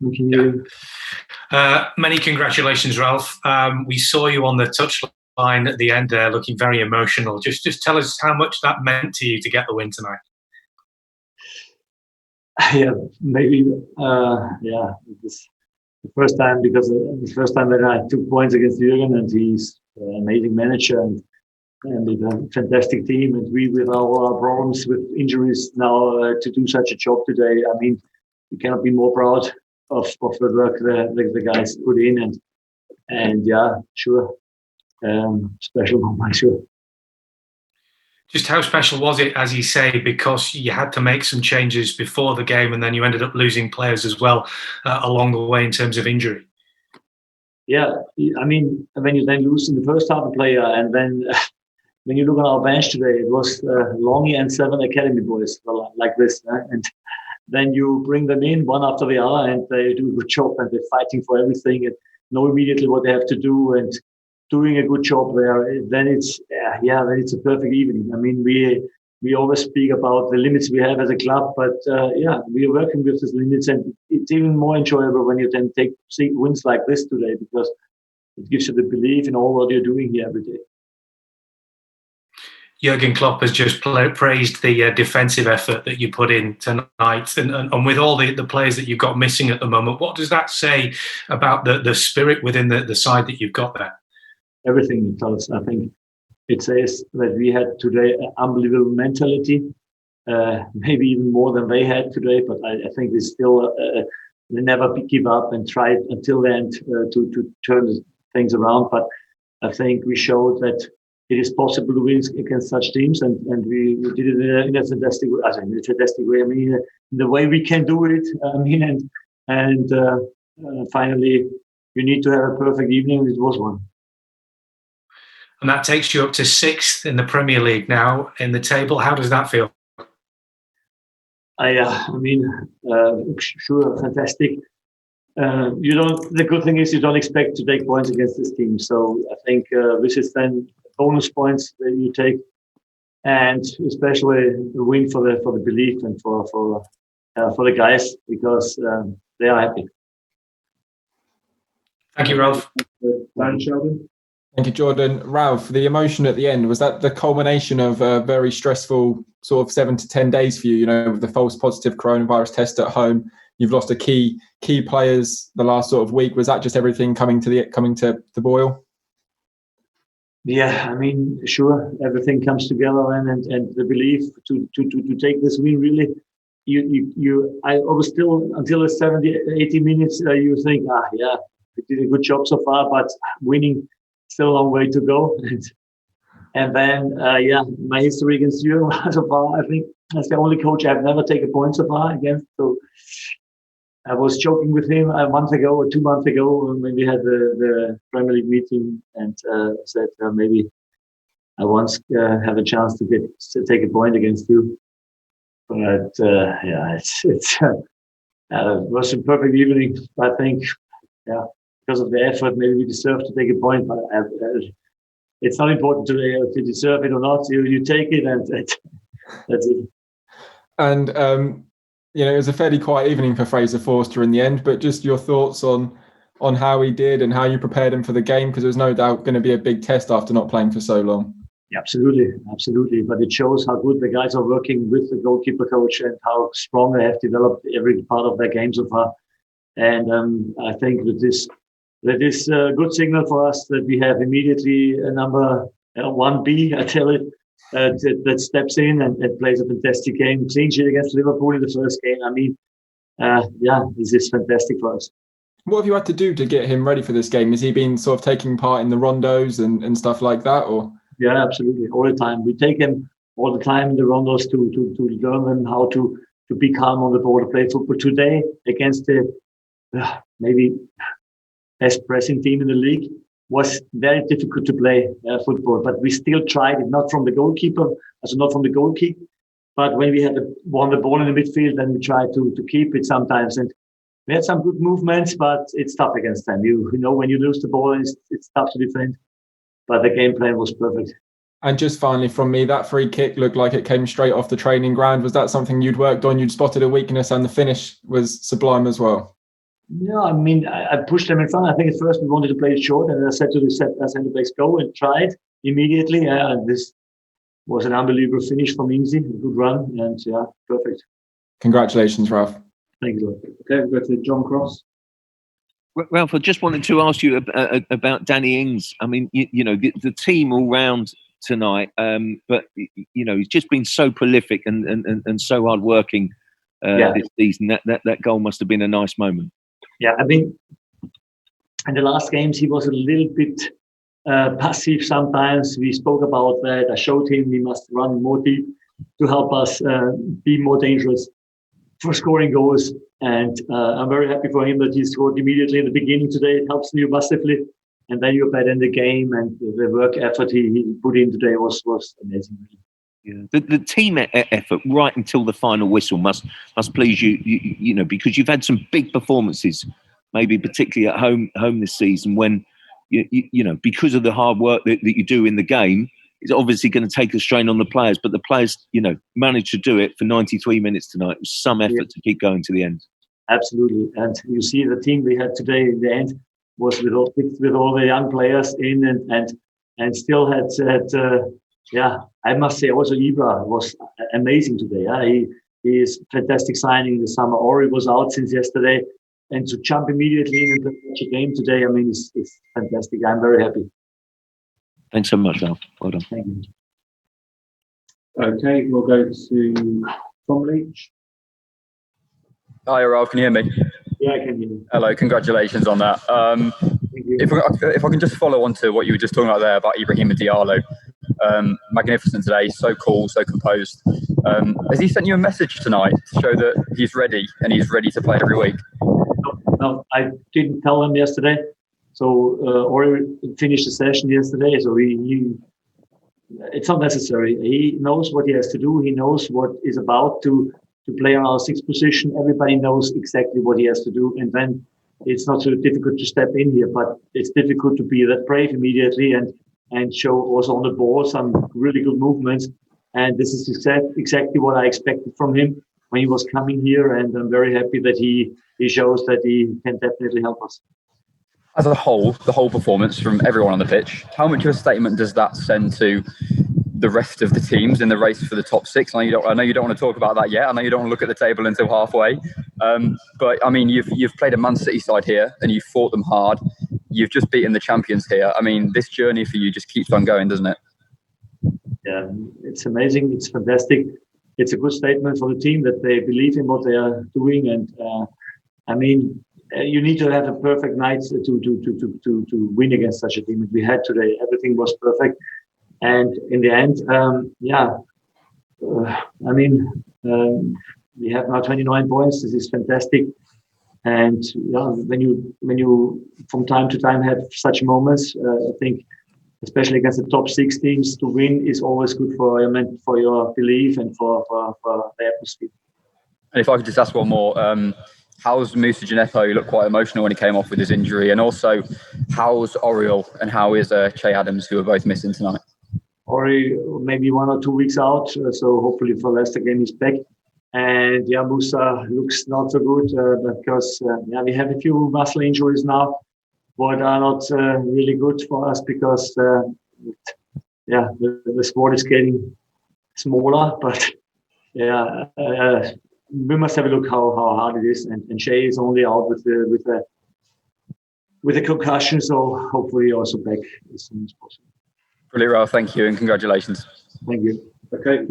Thank you. Many congratulations, Ralph. We saw you on the touchline at the end there, looking very emotional. Just tell us how much that meant to you to get the win tonight. Yeah, maybe. It's the first time that I took points against Jürgen, and he's an amazing manager and with a fantastic team. And we, with all our problems with injuries now, to do such a job today. I mean, you cannot be more proud of the work the guys put in, and yeah, sure, special moment, sure. Just how special was it, as you say, because you had to make some changes before the game, and then you ended up losing players as well along the way in terms of injury? Yeah, I mean, when you then lose in the first half a player, and then when you look on our bench today, it was Longy and 7 academy boys like this, and then you bring them in one after the other, and they do a good job, and they're fighting for everything and know immediately what they have to do and doing a good job there. Then it's a perfect evening. I mean, we always speak about the limits we have as a club, but we are working with these limits, and it's even more enjoyable when you then see wins like this today, because it gives you the belief in all what you're doing here every day. Jurgen Klopp has just praised the defensive effort that you put in tonight, and with all the players that you've got missing at the moment, what does that say about the spirit within the side that you've got there? Everything it tells. I think it says that we had today an unbelievable mentality, maybe even more than they had today. But I think we still never give up and try until the end to turn things around. But I think we showed that it is possible to win against such teams, and we did it in a fantastic way. I mean, in the way we can do it. I mean, and finally, you need to have a perfect evening. It was one. And that takes you up to 6th in the Premier League now in the table. How does that feel? Sure, fantastic. The good thing is you don't expect to take points against this team. So I think this is then bonus points that you take, and especially the win for the belief and for the guys, because they are happy. Thank you, Ralph. Thank you, Jordan. Ralph, the emotion at the end, was that the culmination of a very stressful sort of 7 to 10 days for you, with the false positive coronavirus test at home? You've lost a key players the last sort of week. Was that just everything coming to the boil? Yeah, I mean, sure, everything comes together, and the belief to take this win, really. I was still, until the 70, 80 minutes, you think, we did a good job so far, but winning, still a long way to go. And then, my history against you so far, I think that's the only coach I've never taken a point so far against. So I was joking with him a month ago or 2 months ago when we had the Premier League meeting, and said maybe I once have a chance to take a point against you. But it was a perfect evening. I think, because of the effort, maybe we deserve to take a point. But it's not important today if you deserve it or not. You take it, and that's it. And it was a fairly quiet evening for Fraser Forster in the end. But just your thoughts on how he did and how you prepared him for the game, because there's no doubt going to be a big test after not playing for so long. Yeah, absolutely. But it shows how good the guys are working with the goalkeeper coach and how strong they have developed every part of their game so far. And I think that is a good signal for us that we have immediately a number 1B, I tell it, that steps in and plays a fantastic game. Clean sheet against Liverpool in the first game. I mean, this is fantastic for us. What have you had to do to get him ready for this game? Has he been sort of taking part in the rondos and stuff like that, or? Yeah, absolutely, all the time. We take him all the time in the rondos to learn them how to be calm on the ball, to play football. Today against the maybe best pressing team in the league was very difficult to play football, but we still tried it, not from the goalkeeper, not from the goal kick, but when we had won the ball in the midfield, then we tried to keep it sometimes. And we had some good movements, but it's tough against them. You know, when you lose the ball, it's tough to defend. But the game plan was perfect. And just finally from me, that free kick looked like it came straight off the training ground. Was that something you'd worked on? You'd spotted a weakness, and the finish was sublime as well? Yeah, I mean, I pushed them in front. I think at first we wanted to play it short, and I said to the centre backs, go and try it immediately. This was an unbelievable finish from Ings-y, a good run, and yeah, perfect. Congratulations, Ralph. Thank you. Okay, we'll go to John Cross. Ralph, I just wanted to ask you about Danny Ings. I mean, you know, the team all round tonight, but you know, he's just been so prolific and so hardworking this season. That goal must have been a nice moment. Yeah, I mean, in the last games he was a little bit passive sometimes. We spoke about that. I showed him he must run more deep to help us be more dangerous for scoring goals. And I'm very happy for him that he scored immediately in the beginning today. It helps you massively. And then you're better in the game, and the work effort he put in today was amazing. Yeah. The team effort right until the final whistle must please you, you know, because you've had some big performances, maybe particularly at home this season, when you know, because of the hard work that you do in the game, it's obviously going to take a strain on the players, but the players, you know, managed to do it for 93 minutes tonight. It was some effort to keep going to the end. Absolutely. And you see the team we had today in the end was with all the young players in and still had I must say also Ibra was amazing today. He is fantastic signing in the summer. Ori was out since yesterday, and to jump immediately in and play such a game today, I mean, it's fantastic. I'm very happy. Thanks so much, Ralph. Well done. Thank you. Okay, we'll go to Tom Leach. Hi, Ralph. Can you hear me? Yeah, I can hear you. Hello. Congratulations on that. If I can just follow on to what you were just talking about there about Ibrahima Diallo. Magnificent today. So cool, so composed. Has he sent you a message tonight to show that he's ready and he's ready to play every week? No, I didn't tell him yesterday. So, Ori finished the session yesterday. So it's not necessary. He knows what he has to do. He knows what is about to play on our sixth position. Everybody knows exactly what he has to do. And then it's not so difficult to step in here, but it's difficult to be that brave immediately and show also on the ball some really good movements. And this is exactly what I expected from him when he was coming here. And I'm very happy that he shows that he can definitely help us. As a whole, the whole performance from everyone on the pitch, how much of a statement does that send to the rest of the teams in the race for the top six? I know you don't want to talk about that yet. I know you don't want to look at the table until halfway. But I mean, you've played a Man City side here and you've fought them hard. You've just beaten the champions here. I mean, this journey for you just keeps on going, doesn't it? Yeah, it's amazing. It's fantastic. It's a good statement for the team that they believe in what they are doing. And I mean, you need to have a perfect night to win against such a team. And we had today. Everything was perfect. And in the end, we have now 29 points. This is fantastic. And when you from time to time have such moments, I think, especially against the top six teams, to win is always good for your belief and for the atmosphere. And if I could just ask one more, how's Moussa Djenepo? He looked quite emotional when he came off with his injury. And also, how's Oriol and how is Che Adams, who are both missing tonight? Ori maybe 1 or 2 weeks out, so hopefully for Leicester game he's back. And Moussa looks not so good because we have a few muscle injuries now, but are not really good for us because the squad is getting smaller. But we must have a look how hard it is. And Shea is only out with a concussion, so hopefully also back as soon as possible. Brilliant, Ralph. Thank you and congratulations. Thank you. Okay.